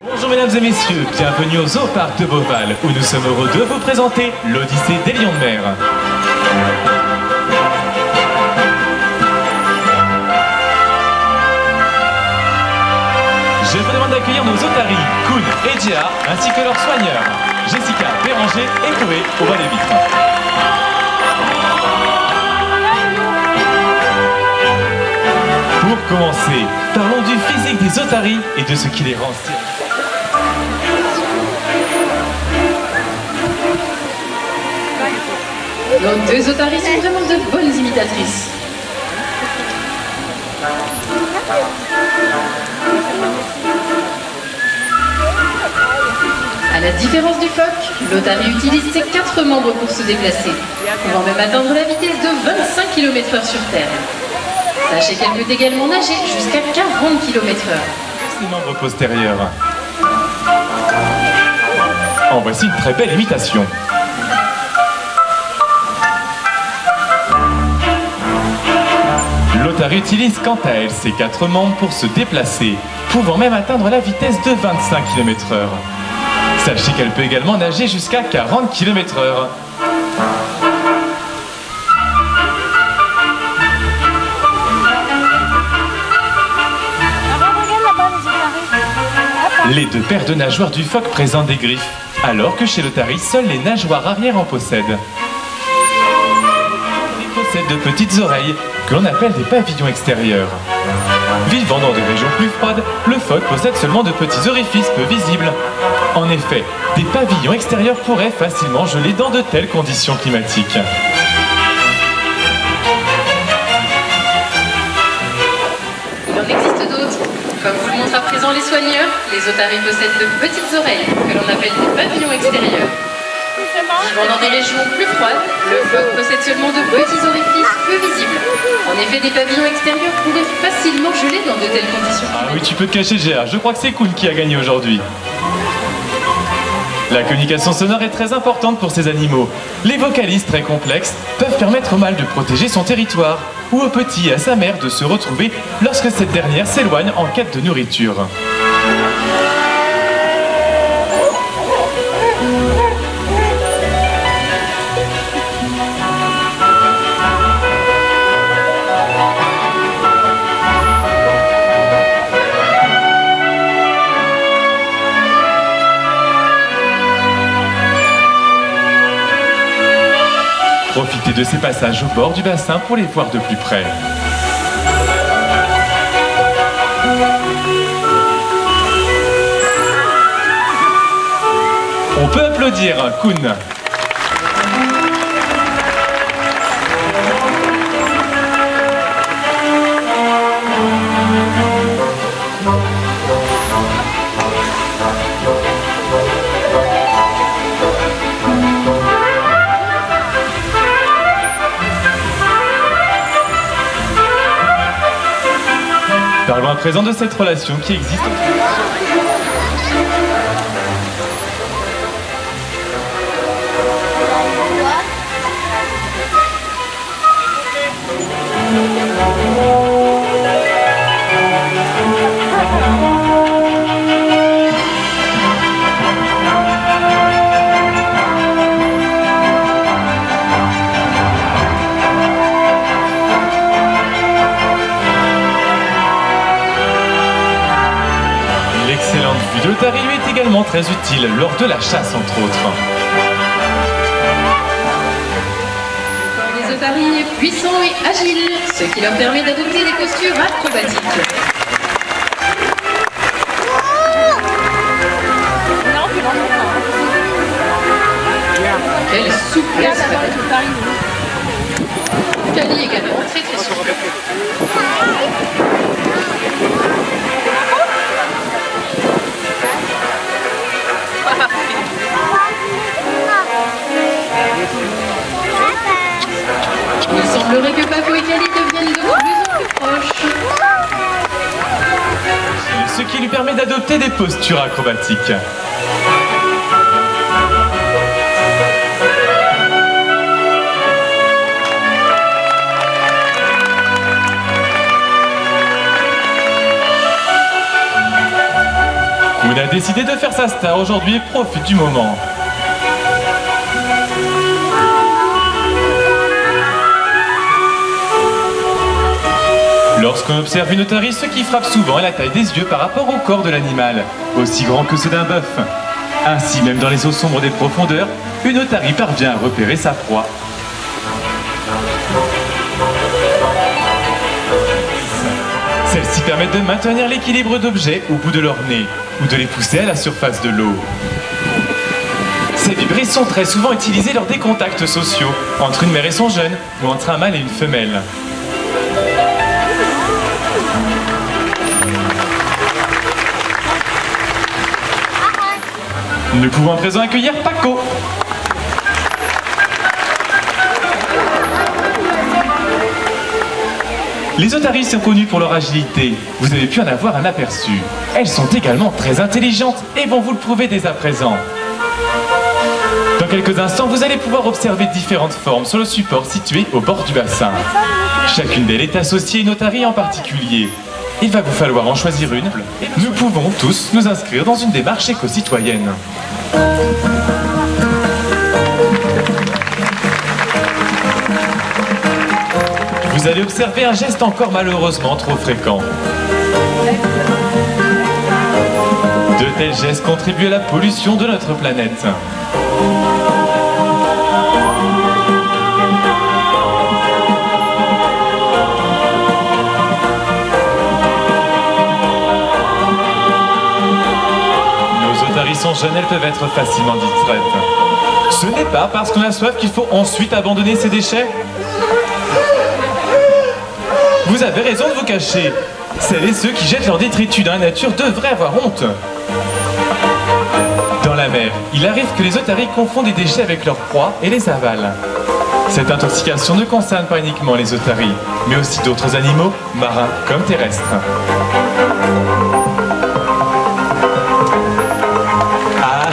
Bonjour mesdames et messieurs, bienvenue au Zooparc de Beauval, où nous sommes heureux de vous présenter l'Odyssée des lions de mer. Je vous demande d'accueillir nos otaries, Koun et Djéa, ainsi que leurs soigneurs, Jessica, Béranger et Chloé, au bas des vitres. Pour commencer, parlons du physique des otaries et de ce qui les rend si... Nos deux otaries sont vraiment de bonnes imitatrices. À la différence du phoque, l'otarie utilise ses 4 membres pour se déplacer, pouvant même atteindre la vitesse de 25 km/h sur Terre. Sachez qu'elle peut également nager jusqu'à 40 km/h. Ses membres postérieurs. En voici une très belle imitation. L'otarie utilise quant à elle ses 4 membres pour se déplacer, pouvant même atteindre la vitesse de 25 km/h. Sachez qu'elle peut également nager jusqu'à 40 km/h. Les 2 paires de nageoires du phoque présentent des griffes, alors que chez l'otarie, seules les nageoires arrière en possèdent. Ils possèdent de petites oreilles, que l'on appelle des pavillons extérieurs. Vivant dans des régions plus froides, le phoque possède seulement de petits orifices peu visibles. En effet, des pavillons extérieurs pourraient facilement geler dans de telles conditions climatiques. Il en existe d'autres. Comme vous le montrent à présent les soigneurs, les otaries possèdent de petites oreilles, que l'on appelle des pavillons extérieurs. Vivant dans des régions plus froides, le phoque possède seulement de petits orifices peu visibles. En effet, des pavillons extérieurs pourraient facilement geler dans de telles conditions. Ah oui, tu peux te cacher, Gérard. Je crois que c'est Koun qui a gagné aujourd'hui. La communication sonore est très importante pour ces animaux. Les vocalises très complexes peuvent permettre au mâle de protéger son territoire, ou au petit et à sa mère de se retrouver lorsque cette dernière s'éloigne en quête de nourriture. Profitez de ces passages au bord du bassin pour les voir de plus près. On peut applaudir, Koun. Parlons à présent de cette relation qui existe L'otarie lui est également très utile lors de la chasse, entre autres. Les otaries puissants et agiles, ce qui leur permet d'adopter des postures acrobatiques. Quelle souplesse! Cali également très très souple. Il semblerait que Paco et Cali deviennent de plus en plus proches. Ce qui lui permet d'adopter des postures acrobatiques. Il a décidé de faire sa star aujourd'hui et profite du moment. Lorsqu'on observe une otarie, ce qui frappe souvent est la taille des yeux par rapport au corps de l'animal, aussi grand que ceux d'un bœuf. Ainsi, même dans les eaux sombres des profondeurs, une otarie parvient à repérer sa proie. Celles-ci permettent de maintenir l'équilibre d'objets au bout de leur nez, ou de les pousser à la surface de l'eau. Ces vibrisses sont très souvent utilisées lors des contacts sociaux, entre une mère et son jeune, ou entre un mâle et une femelle. Nous pouvons à présent accueillir Paco. Les otaries sont connues pour leur agilité. Vous avez pu en avoir un aperçu. Elles sont également très intelligentes et vont vous le prouver dès à présent. Dans quelques instants, vous allez pouvoir observer différentes formes sur le support situé au bord du bassin. Chacune d'elles est associée à une otarie en particulier. Il va vous falloir en choisir une. Nous pouvons tous nous inscrire dans une démarche éco-citoyenne. Vous allez observer un geste encore malheureusement trop fréquent. De tels gestes contribuent à la pollution de notre planète. Sont jeunes, elles peuvent être facilement distraites. Ce n'est pas parce qu'on a soif qu'il faut ensuite abandonner ses déchets. Vous avez raison de vous cacher. Celles et ceux qui jettent leurs détritus dans la nature devraient avoir honte. Dans la mer, il arrive que les otaries confondent des déchets avec leurs proies et les avalent. Cette intoxication ne concerne pas uniquement les otaries, mais aussi d'autres animaux, marins comme terrestres.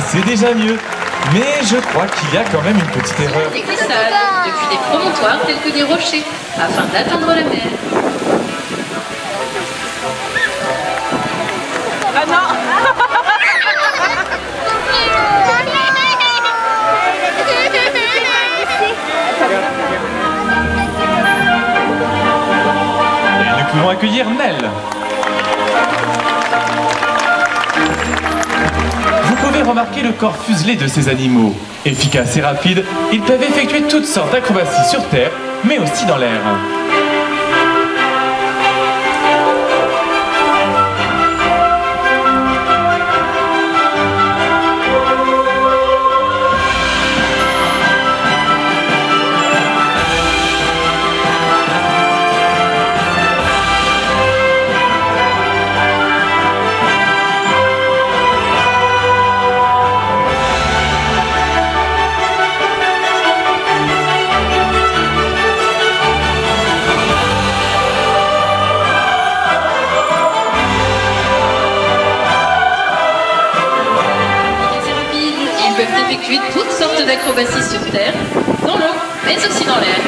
C'est déjà mieux, mais je crois qu'il y a quand même une petite erreur. Des glissades, depuis des promontoires tels que des rochers, afin d'atteindre la mer. Ah non. Et nous pouvons accueillir Nel. Vous pouvez remarquer le corps fuselé de ces animaux. Efficaces et rapides, ils peuvent effectuer toutes sortes d'acrobaties sur terre, mais aussi dans l'air. Effectuer toutes sortes d'acrobaties sur terre, dans l'eau, mais aussi dans l'air.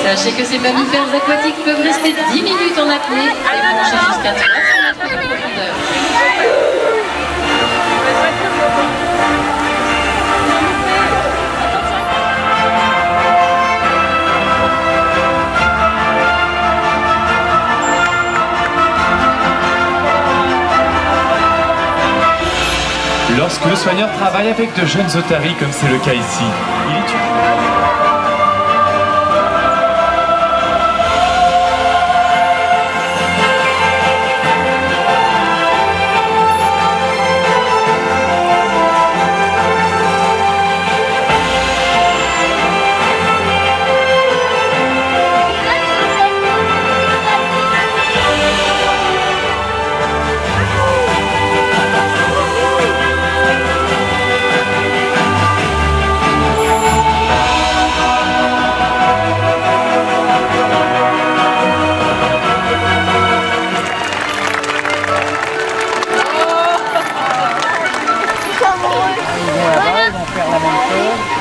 Sachez que ces mammifères aquatiques peuvent rester 10 minutes en apnée et plonger jusqu'à 300 mètres de profondeur. Lorsque le soigneur travaille avec de jeunes otaries, comme c'est le cas ici, il étudie. Ils vont là-bas, ils vont faire la même chose.